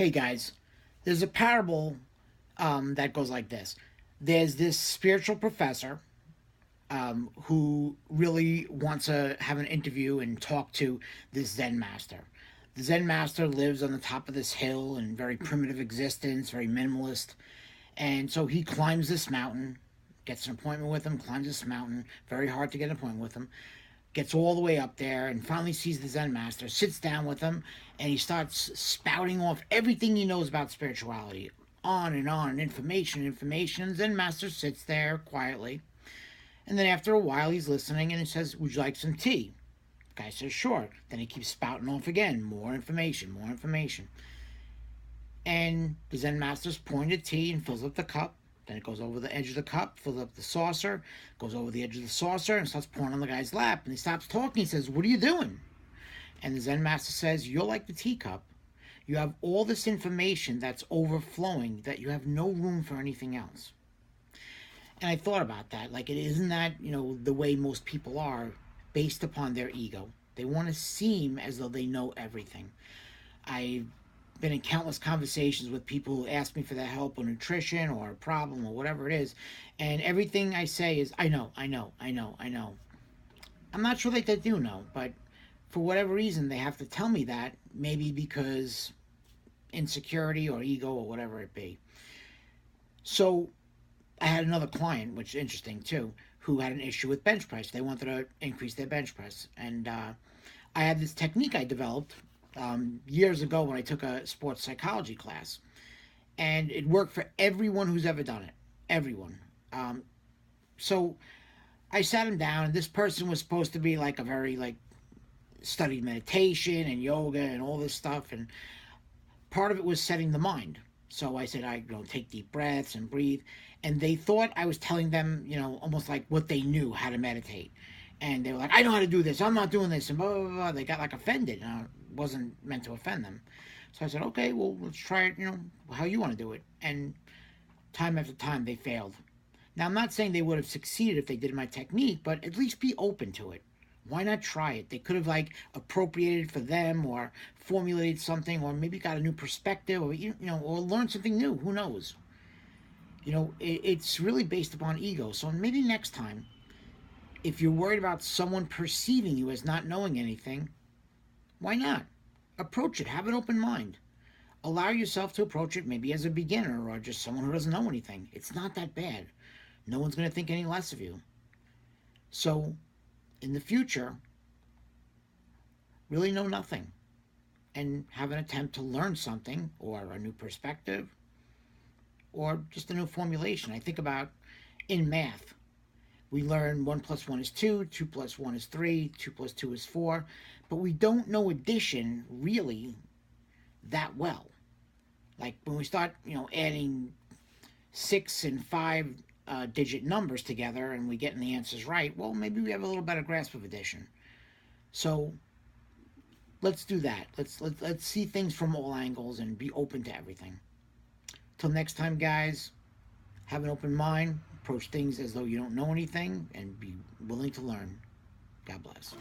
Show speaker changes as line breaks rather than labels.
Hey guys, there's a parable that goes like this. There's this spiritual professor who really wants to have an interview and talk to this Zen master. The Zen master lives on the top of this hill in very primitive existence, very minimalist. And so he climbs this mountain, gets an appointment with him, climbs this mountain, very hard to get an appointment with him, gets all the way up there and finally sees the Zen master, sits down with him, and he starts spouting off everything he knows about spirituality. On, information, information. Zen master sits there quietly. And then after a while, he's listening and he says, "Would you like some tea?" The guy says, "Sure." Then he keeps spouting off again, more information, more information. And the Zen master's pouring the tea and fills up the cup. Then it goes over the edge of the cup, fills up the saucer, goes over the edge of the saucer, and starts pouring on the guy's lap. And he stops talking. He says, "What are you doing?" And the Zen master says, "You're like the teacup. You have all this information that's overflowing that you have no room for anything else." And I thought about that. Like, it isn't that, the way most people are based upon their ego. They want to seem as though they know everything. I've been in countless conversations with people who ask me for their help or nutrition or a problem or whatever it is. And everything I say is, I know, I know, I know, I know. I'm not sure that they do know, but for whatever reason, they have to tell me that, maybe because insecurity or ego or whatever it be. So I had another client, which is interesting too, who had an issue with bench press. They wanted to increase their bench press. And I had this technique I developed years ago when I took a sports psychology class. And it worked for everyone who's ever done it. Everyone. So I sat him down, and this person was supposed to be like a very, studied meditation and yoga and all this stuff. And part of it was setting the mind. So I said, take deep breaths and breathe. And they thought I was telling them, almost like what they knew, how to meditate. And they were like, "I know how to do this. I'm not doing this." And blah, blah, blah. They got like offended. And I wasn't meant to offend them. So I said, "Okay, well, let's try it, how you want to do it." And time after time, they failed. Now, I'm not saying they would have succeeded if they did my technique, but at least be open to it. Why not try it? They could have appropriated for them or formulated something or maybe got a new perspective or or learned something new. Who knows? It's really based upon ego. So maybe next time, if you're worried about someone perceiving you as not knowing anything, why not? Approach it. Have an open mind. Allow yourself to approach it maybe as a beginner or just someone who doesn't know anything. It's not that bad. No one's going to think any less of you. So, in the future, really know nothing and have an attempt to learn something or a new perspective or just a new formulation. I think about in math, we learn 1 plus 1 is 2, 2 plus 1 is 3, 2 plus 2 is 4, but we don't know addition really that well. Like when we start, adding 6 and 5 digit numbers together and we getting the answers right, well, maybe we have a little better grasp of addition. So let's do that. Let's see things from all angles and be open to everything. Till next time, guys, have an open mind, approach things as though you don't know anything, and be willing to learn. God bless.